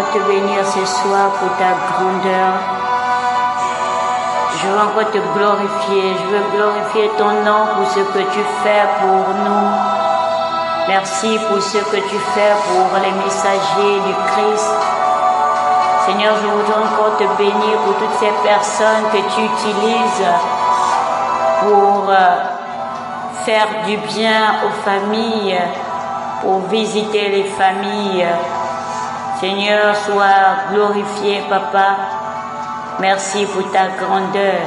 encore te bénir ce soir pour ta grandeur. Je veux encore te glorifier. Je veux glorifier ton nom pour ce que tu fais pour nous. Merci pour ce que tu fais pour les messagers du Christ. Seigneur, je voudrais encore te bénir pour toutes ces personnes que tu utilises pour faire du bien aux familles, pour visiter les familles. Seigneur, sois glorifié, Papa. Merci pour ta grandeur.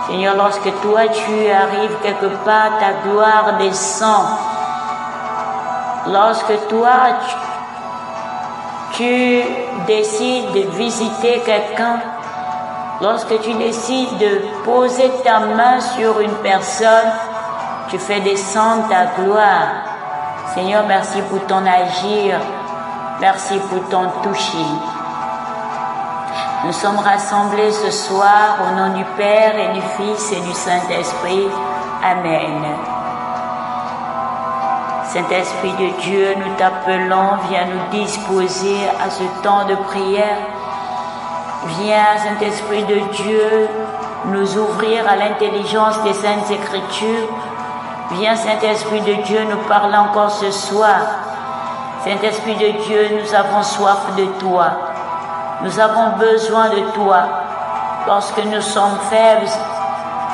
Seigneur, lorsque toi tu arrives quelque part, ta gloire descend. Lorsque toi tu décides de visiter quelqu'un, lorsque tu décides de poser ta main sur une personne, tu fais descendre ta gloire. Seigneur, merci pour ton agir. Merci pour ton toucher. Nous sommes rassemblés ce soir au nom du Père et du Fils et du Saint-Esprit. Amen. Saint-Esprit de Dieu, nous t'appelons, viens nous disposer à ce temps de prière. Viens, Saint-Esprit de Dieu, nous ouvrir à l'intelligence des Saintes Écritures. Viens, Saint-Esprit de Dieu, nous parler encore ce soir. Saint-Esprit de Dieu, nous avons soif de toi. Nous avons besoin de toi. Lorsque nous sommes faibles,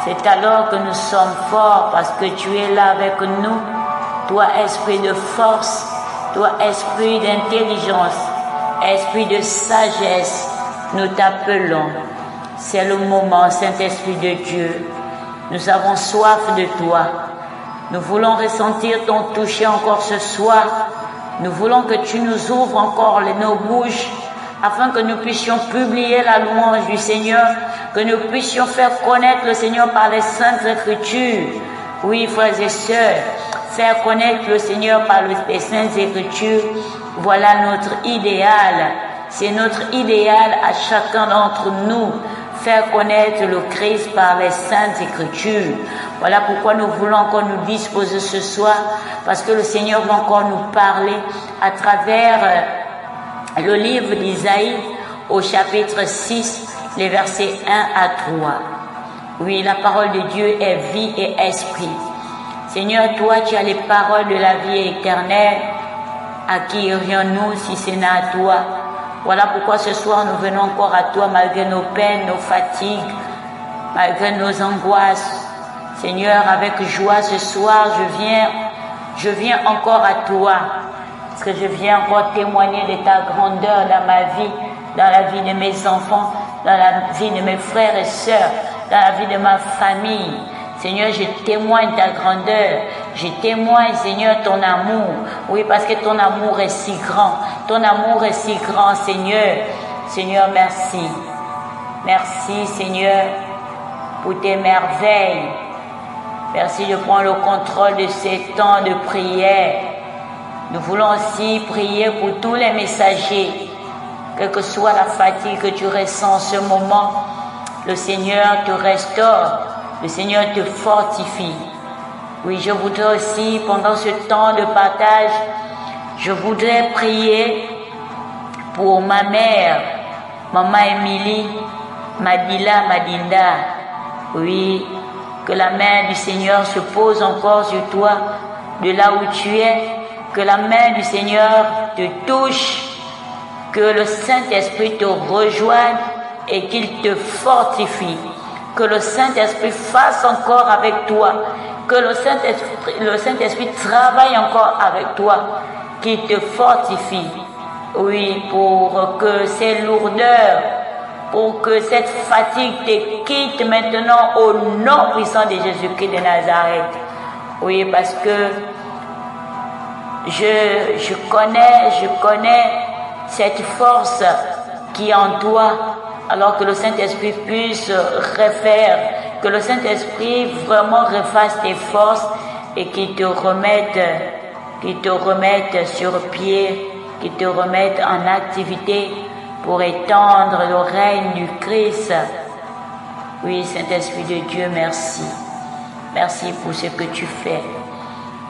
c'est alors que nous sommes forts parce que tu es là avec nous. Toi, esprit de force, toi, esprit d'intelligence, esprit de sagesse, nous t'appelons. C'est le moment, Saint-Esprit de Dieu. Nous avons soif de toi. Nous voulons ressentir ton toucher encore ce soir. Nous voulons que tu nous ouvres encore nos bouches afin que nous puissions publier la louange du Seigneur, que nous puissions faire connaître le Seigneur par les Saintes Écritures. Oui, frères et sœurs, faire connaître le Seigneur par les Saintes Écritures, voilà notre idéal. C'est notre idéal à chacun d'entre nous, faire connaître le Christ par les Saintes Écritures. Voilà pourquoi nous voulons encore nous disposer ce soir, parce que le Seigneur va encore nous parler à travers le livre d'Isaïe au chapitre 6, les versets 1 à 3. Oui, la parole de Dieu est vie et esprit. Seigneur, toi, tu as les paroles de la vie éternelle. À qui irions-nous si ce n'est à toi? Voilà pourquoi ce soir nous venons encore à toi malgré nos peines, nos fatigues, malgré nos angoisses. Seigneur, avec joie ce soir, je viens encore à toi. Parce que je viens encore témoigner de ta grandeur dans ma vie, dans la vie de mes enfants, dans la vie de mes frères et sœurs, dans la vie de ma famille. Seigneur, je témoigne ta grandeur. Je témoigne, Seigneur, ton amour. Oui, parce que ton amour est si grand. Ton amour est si grand, Seigneur. Seigneur, merci. Merci, Seigneur, pour tes merveilles. Merci de prendre le contrôle de ces temps de prière. Nous voulons aussi prier pour tous les messagers. Quelle que soit la fatigue que tu ressens en ce moment, le Seigneur te restaure. Le Seigneur te fortifie. Oui, je voudrais aussi, pendant ce temps de partage, je voudrais prier pour ma mère, Maman Émilie, Madinda. Oui, que la main du Seigneur se pose encore sur toi, de là où tu es, que la main du Seigneur te touche, que le Saint-Esprit te rejoigne et qu'il te fortifie. Que le Saint-Esprit fasse encore avec toi, que le Saint-Esprit travaille encore avec toi, qu'il te fortifie. Oui, pour que ces lourdeurs, pour que cette fatigue te quitte maintenant au nom puissant de Jésus-Christ de Nazareth. Oui, parce que je connais cette force qui est en toi. Alors que le Saint-Esprit puisse refaire, que le Saint-Esprit vraiment refasse tes forces et qu'il te remette sur pied, qu'il te remette en activité pour étendre le règne du Christ. Oui, Saint-Esprit de Dieu, merci. Merci pour ce que tu fais.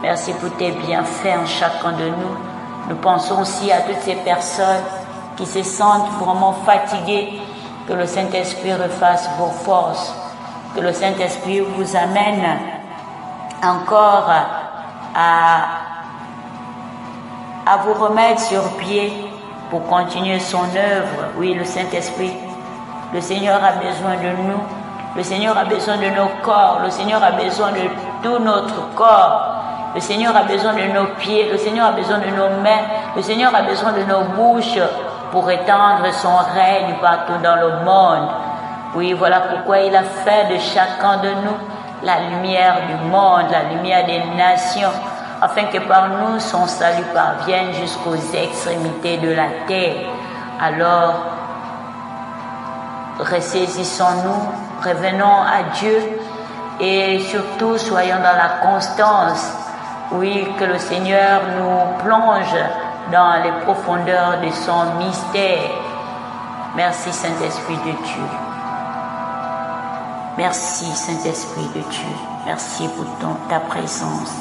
Merci pour tes bienfaits en chacun de nous. Nous pensons aussi à toutes ces personnes qui se sentent vraiment fatigués, que le Saint-Esprit refasse vos forces, que le Saint-Esprit vous amène encore à vous remettre sur pied pour continuer son œuvre. Oui, le Saint-Esprit, le Seigneur a besoin de nous, le Seigneur a besoin de nos corps, le Seigneur a besoin de tout notre corps, le Seigneur a besoin de nos pieds, le Seigneur a besoin de nos mains, le Seigneur a besoin de nos bouches pour étendre son règne partout dans le monde. Oui, voilà pourquoi il a fait de chacun de nous la lumière du monde, la lumière des nations, afin que par nous son salut parvienne jusqu'aux extrémités de la terre. Alors, ressaisissons-nous, revenons à Dieu et surtout soyons dans la constance. Oui, que le Seigneur nous plonge dans les profondeurs de son mystère. Merci Saint-Esprit de Dieu. Merci Saint-Esprit de Dieu. Merci pour ta présence.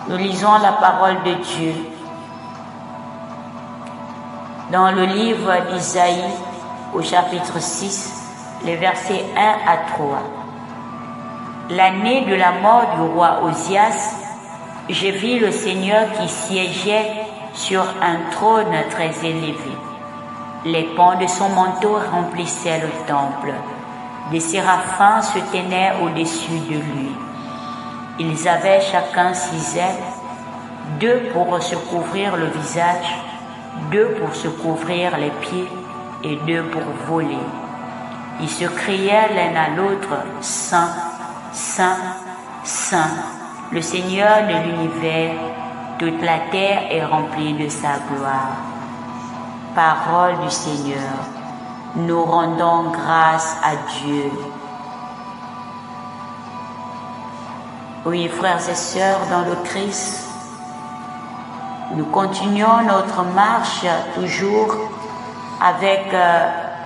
Nous lisons la parole de Dieu dans le livre d'Isaïe au chapitre 6, les versets 1 à 3. L'année de la mort du roi Osias, je vis le Seigneur qui siégeait sur un trône très élevé. Les pans de son manteau remplissaient le temple. Des séraphins se tenaient au-dessus de lui. Ils avaient chacun 6 ailes, 2 pour se couvrir le visage, 2 pour se couvrir les pieds et 2 pour voler. Ils se criaient l'un à l'autre, « Saint, Saint, Saint, le Seigneur de l'univers, toute la terre est remplie de sa gloire. » Parole du Seigneur, nous rendons grâce à Dieu. Oui, frères et sœurs dans le Christ, nous continuons notre marche toujours avec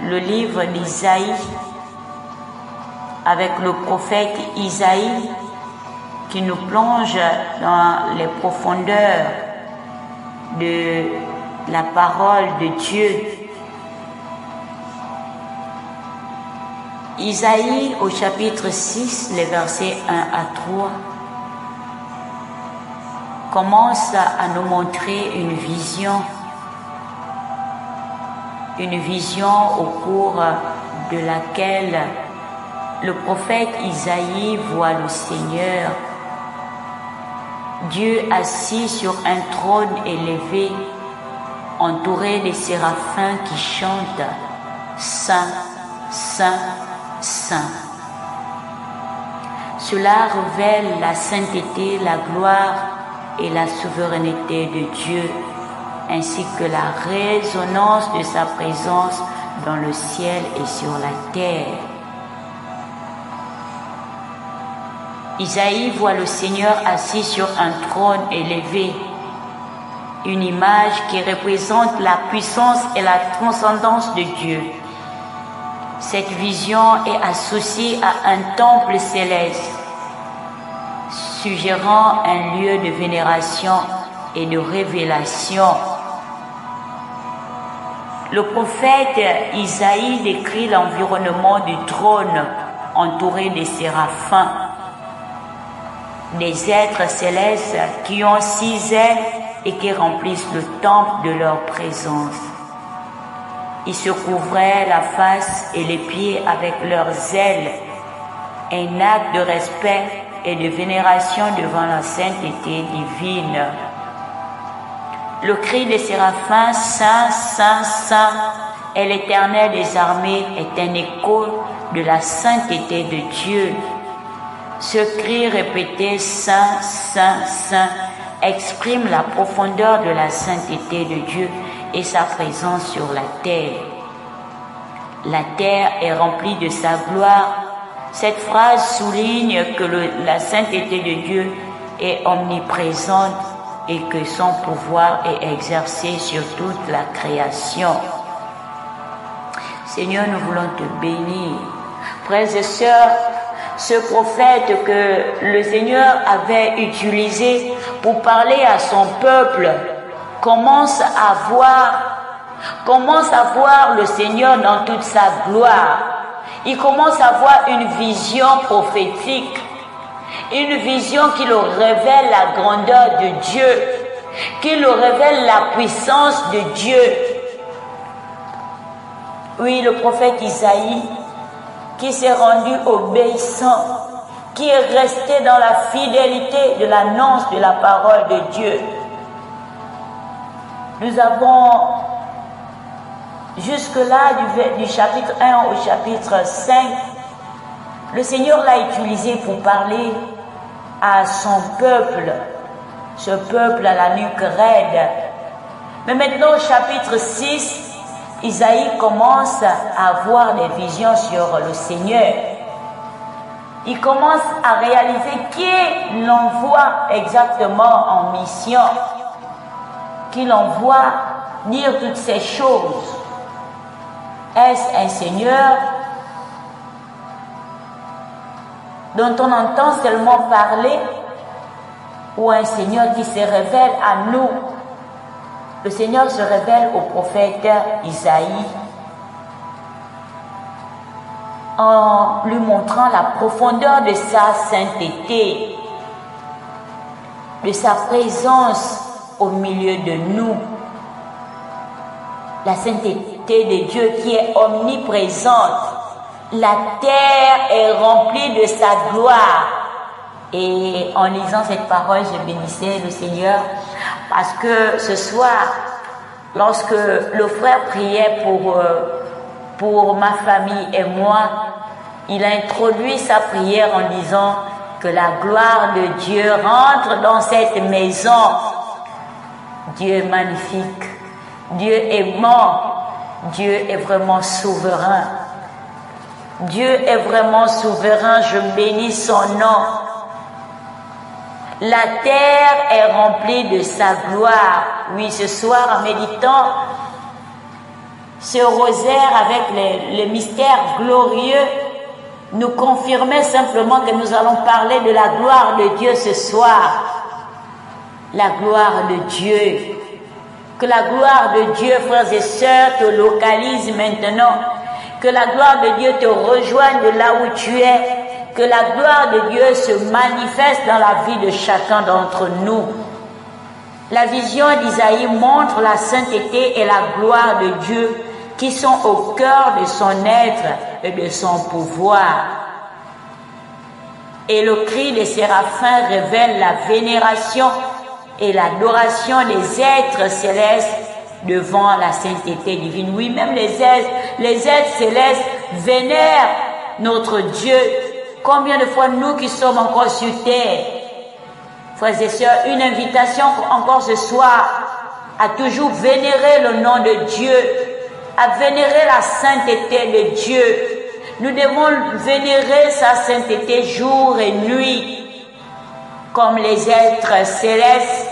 le livre d'Isaïe, avec le prophète Isaïe qui nous plonge dans les profondeurs de la parole de Dieu. Isaïe au chapitre 6, les versets 1 à 3, commence à nous montrer une vision au cours de laquelle le prophète Isaïe voit le Seigneur, Dieu assis sur un trône élevé, entouré des séraphins qui chantent « Saint, Saint, Saint ». Cela révèle la sainteté, la gloire et la souveraineté de Dieu, ainsi que la résonance de sa présence dans le ciel et sur la terre. Isaïe voit le Seigneur assis sur un trône élevé, une image qui représente la puissance et la transcendance de Dieu. Cette vision est associée à un temple céleste, suggérant un lieu de vénération et de révélation. Le prophète Isaïe décrit l'environnement du trône entouré des séraphins, des êtres célestes qui ont 6 ailes et qui remplissent le temple de leur présence. Ils se couvraient la face et les pieds avec leurs ailes, un acte de respect et de vénération devant la sainteté divine. Le cri des séraphins, Saint, Saint, Saint, et l'Éternel des armées est un écho de la sainteté de Dieu. Ce cri répété, Saint, Saint, Saint, exprime la profondeur de la sainteté de Dieu et sa présence sur la terre. La terre est remplie de sa gloire. Cette phrase souligne que la sainteté de Dieu est omniprésente et que son pouvoir est exercé sur toute la création. Seigneur, nous voulons te bénir. Frères et sœurs, ce prophète que le Seigneur avait utilisé pour parler à son peuple commence à voir commence à voir le Seigneur dans toute sa gloire. Il commence à avoir une vision prophétique, une vision qui leur révèle la grandeur de Dieu, qui leur révèle la puissance de Dieu. Oui, le prophète Isaïe, qui s'est rendu obéissant, qui est resté dans la fidélité de l'annonce de la parole de Dieu. Nous avons jusque-là, du chapitre 1 au chapitre 5, le Seigneur l'a utilisé pour parler à son peuple, ce peuple à la nuque raide. Mais maintenant, au chapitre 6, Isaïe commence à avoir des visions sur le Seigneur. Il commence à réaliser qui l'envoie exactement en mission, qui l'envoie dire toutes ces choses. Est-ce un Seigneur dont on entend seulement parler ou un Seigneur qui se révèle à nous? Le Seigneur se révèle au prophète Isaïe en lui montrant la profondeur de sa sainteté, de sa présence au milieu de nous. La sainteté de Dieu qui est omniprésente. La terre est remplie de sa gloire. Et en lisant cette parole, je bénissais le Seigneur parce que ce soir, lorsque le frère priait pour ma famille et moi, il a introduit sa prière en disant que la gloire de Dieu rentre dans cette maison. Dieu est magnifique, Dieu est mort, Dieu est vraiment souverain. Dieu est vraiment souverain, je bénis son nom. La terre est remplie de sa gloire. Oui, ce soir, en méditant ce rosaire avec les mystères glorieux, nous confirmait simplement que nous allons parler de la gloire de Dieu ce soir. La gloire de Dieu. Que la gloire de Dieu, frères et sœurs, te localise maintenant. Que la gloire de Dieu te rejoigne de là où tu es. Que la gloire de Dieu se manifeste dans la vie de chacun d'entre nous. La vision d'Isaïe montre la sainteté et la gloire de Dieu qui sont au cœur de son être et de son pouvoir. Et le cri des séraphins révèle la vénération et l'adoration des êtres célestes devant la sainteté divine. Oui, même les êtres célestes vénèrent notre Dieu. Combien de fois nous qui sommes encore sur terre, frères et sœurs, une invitation encore ce soir à toujours vénérer le nom de Dieu, à vénérer la sainteté de Dieu. Nous devons vénérer sa sainteté jour et nuit, comme les êtres célestes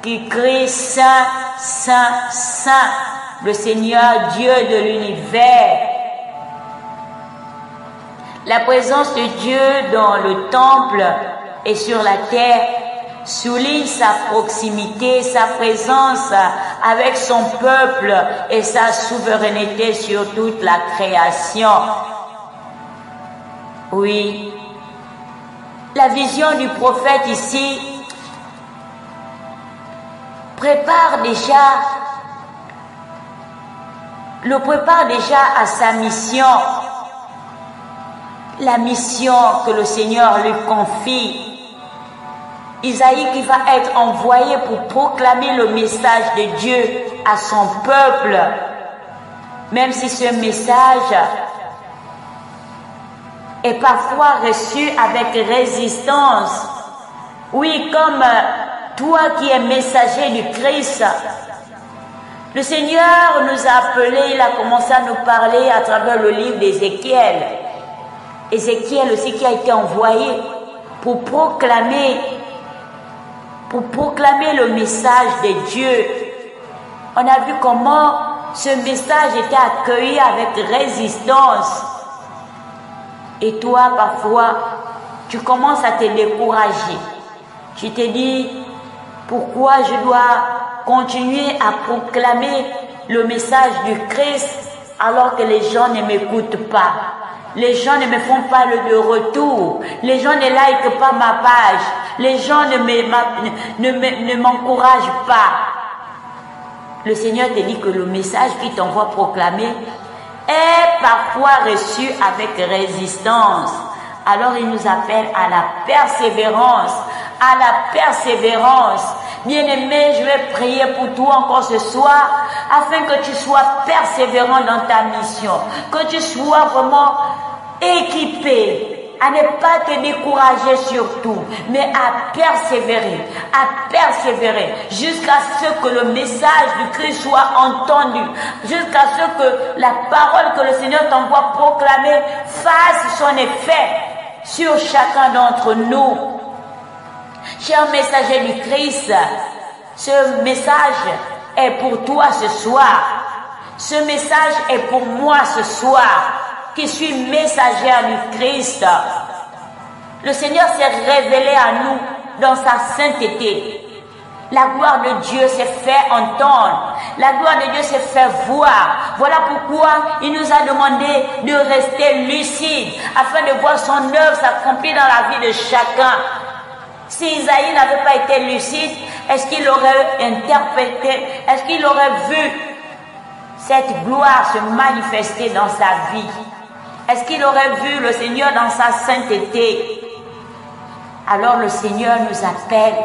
qui crient Saint, Saint, Saint, le Seigneur Dieu de l'univers. La présence de Dieu dans le temple et sur la terre souligne sa proximité, sa présence avec son peuple et sa souveraineté sur toute la création. Oui, la vision du prophète ici prépare déjà à sa mission. La mission que le Seigneur lui confie. Isaïe qui va être envoyé pour proclamer le message de Dieu à son peuple. Même si ce message est parfois reçu avec résistance. Oui, comme toi qui es messager du Christ. Le Seigneur nous a appelés, il a commencé à nous parler à travers le livre d'Ézéchiel. Ézéchiel aussi qui a été envoyé pour proclamer le message de Dieu. On a vu comment ce message était accueilli avec résistance. Et toi, parfois, tu commences à te décourager. Tu te dis, pourquoi je dois continuer à proclamer le message du Christ alors que les gens ne m'écoutent pas. Les gens ne me font pas le retour. Les gens ne likent pas ma page. Les gens ne m'encouragent pas. Le Seigneur te dit que le message qu'il t'envoie proclamer est parfois reçu avec résistance. Alors il nous appelle à la persévérance. À la persévérance. Bien-aimé, je vais prier pour toi encore ce soir afin que tu sois persévérant dans ta mission. Que tu sois vraiment équipé à ne pas te décourager surtout, mais à persévérer jusqu'à ce que le message du Christ soit entendu, jusqu'à ce que la parole que le Seigneur t'envoie proclamer fasse son effet sur chacun d'entre nous. Cher messager du Christ, ce message est pour toi ce soir. Ce message est pour moi ce soir, qui suis messagère du Christ. Le Seigneur s'est révélé à nous dans sa sainteté. La gloire de Dieu s'est fait entendre. La gloire de Dieu s'est fait voir. Voilà pourquoi il nous a demandé de rester lucide afin de voir son œuvre s'accomplir dans la vie de chacun. Si Isaïe n'avait pas été lucide, est-ce qu'il aurait interprété, est-ce qu'il aurait vu cette gloire se manifester dans sa vie? Est-ce qu'il aurait vu le Seigneur dans sa sainteté? Alors le Seigneur nous appelle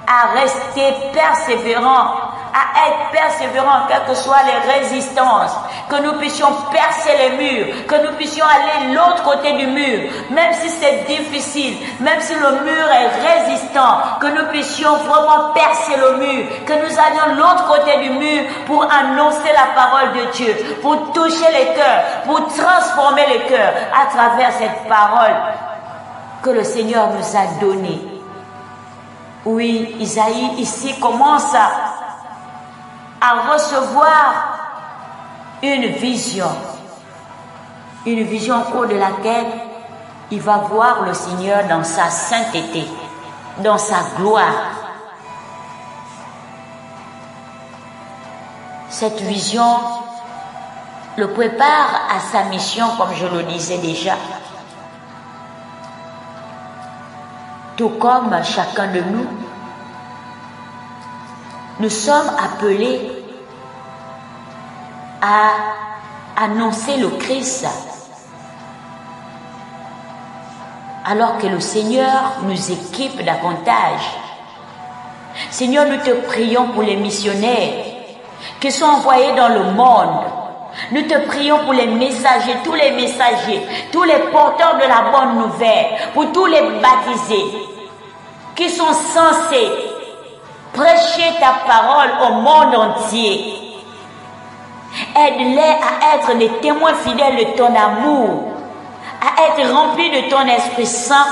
à rester persévérants, à être persévérants, quelles que soient les résistances, que nous puissions percer les murs, que nous puissions aller de l'autre côté du mur, même si c'est difficile, même si le mur est résistant, que nous puissions vraiment percer le mur, que nous allions de l'autre côté du mur pour annoncer la parole de Dieu, pour toucher les cœurs, pour transformer les cœurs à travers cette parole que le Seigneur nous a donnée. Oui, Isaïe ici commence à recevoir une vision au cours de laquelle il va voir le Seigneur dans sa sainteté, dans sa gloire. Cette vision le prépare à sa mission, comme je le disais déjà. Tout comme chacun de nous, nous sommes appelés à annoncer le Christ, alors que le Seigneur nous équipe davantage. Seigneur, nous te prions pour les missionnaires qui sont envoyés dans le monde. Nous te prions pour les messagers, tous les porteurs de la bonne nouvelle, pour tous les baptisés qui sont censés prêcher ta parole au monde entier. Aide-les à être des témoins fidèles de ton amour, à être remplis de ton Esprit Saint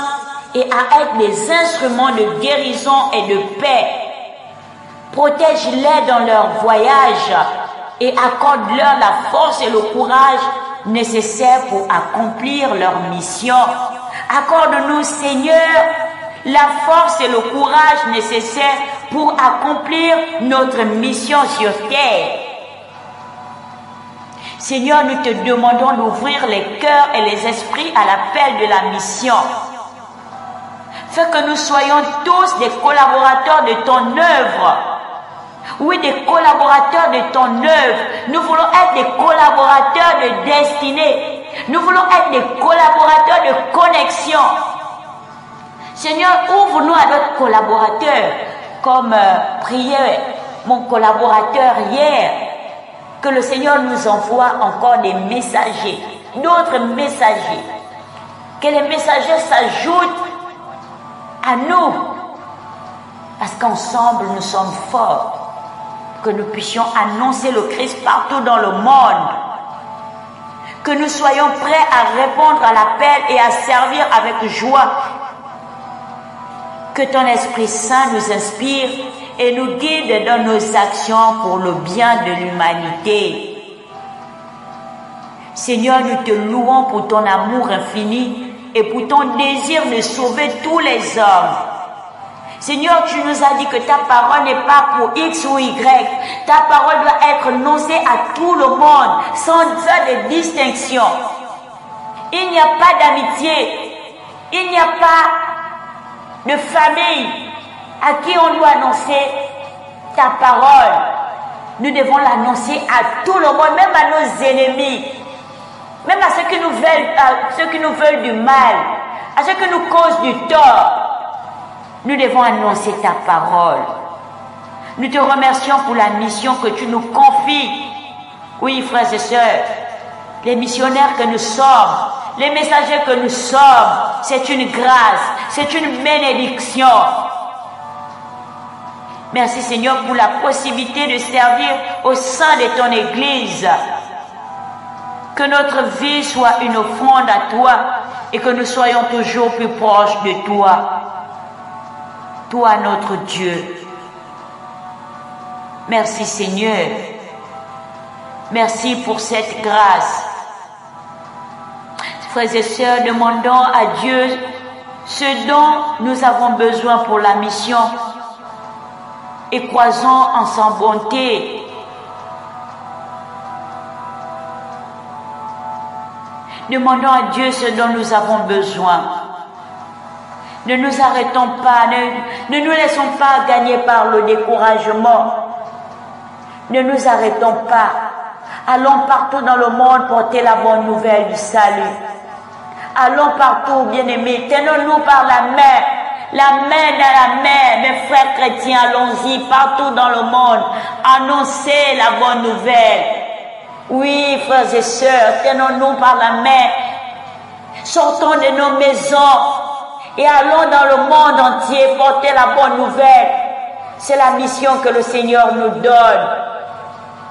et à être des instruments de guérison et de paix. Protège-les dans leur voyage et accorde-leur la force et le courage nécessaires pour accomplir leur mission. Accorde-nous, Seigneur, la force et le courage nécessaires pour accomplir notre mission sur terre. Seigneur, nous te demandons d'ouvrir les cœurs et les esprits à l'appel de la mission. Fais que nous soyons tous des collaborateurs de ton œuvre. Oui, des collaborateurs de ton œuvre. Nous voulons être des collaborateurs de destinée. Nous voulons être des collaborateurs de connexion. Seigneur, ouvre-nous à d'autres collaborateurs, comme priait mon collaborateur hier, que le Seigneur nous envoie encore des messagers, d'autres messagers, que les messagers s'ajoutent à nous, parce qu'ensemble nous sommes forts, que nous puissions annoncer le Christ partout dans le monde, que nous soyons prêts à répondre à l'appel et à servir avec joie. Que ton Esprit Saint nous inspire et nous guide dans nos actions pour le bien de l'humanité. Seigneur, nous te louons pour ton amour infini et pour ton désir de sauver tous les hommes. Seigneur, tu nous as dit que ta parole n'est pas pour X ou Y. Ta parole doit être annoncée à tout le monde, sans faire de distinction. Il n'y a pas d'amitié. Il n'y a pas de famille à qui on doit annoncer ta parole. Nous devons l'annoncer à tout le monde, même à nos ennemis, même à ceux qui nous veulent du mal, à ceux qui nous causent du tort. Nous devons annoncer ta parole. Nous te remercions pour la mission que tu nous confies. Oui, frères et sœurs, les missionnaires que nous sommes, les messagers que nous sommes, c'est une grâce, c'est une bénédiction. Merci Seigneur pour la possibilité de servir au sein de ton Église. Que notre vie soit une offrande à toi et que nous soyons toujours plus proches de toi. Toi notre Dieu. Merci Seigneur. Merci pour cette grâce. Frères et sœurs, demandons à Dieu ce dont nous avons besoin pour la mission et croisons en sa bonté. Demandons à Dieu ce dont nous avons besoin. Ne nous arrêtons pas, ne nous laissons pas gagner par le découragement. Ne nous arrêtons pas. Allons partout dans le monde porter la bonne nouvelle du salut. Allons partout, bien-aimés, tenons-nous par la main dans la main. Mes frères chrétiens, allons-y partout dans le monde. Annoncez la bonne nouvelle. Oui, frères et sœurs, tenons-nous par la main. Sortons de nos maisons et allons dans le monde entier porter la bonne nouvelle. C'est la mission que le Seigneur nous donne.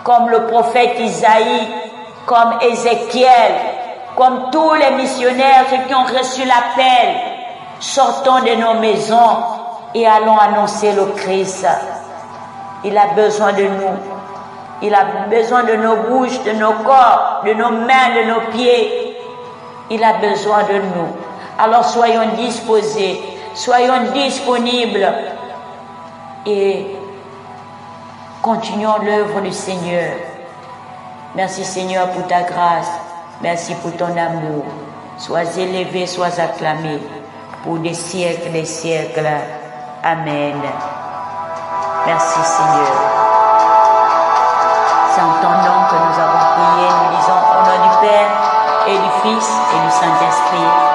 Comme le prophète Isaïe, comme Ézéchiel, comme tous les missionnaires, ceux qui ont reçu l'appel. Sortons de nos maisons et allons annoncer le Christ. Il a besoin de nous. Il a besoin de nos bouches, de nos corps, de nos mains, de nos pieds. Il a besoin de nous. Alors soyons disposés, soyons disponibles et continuons l'œuvre du Seigneur. Merci Seigneur pour ta grâce. Merci pour ton amour. Sois élevé, sois acclamé pour des siècles et des siècles. Amen. Merci Seigneur. C'est en ton nom que nous avons prié. Nous disons au nom du Père et du Fils et du Saint-Esprit.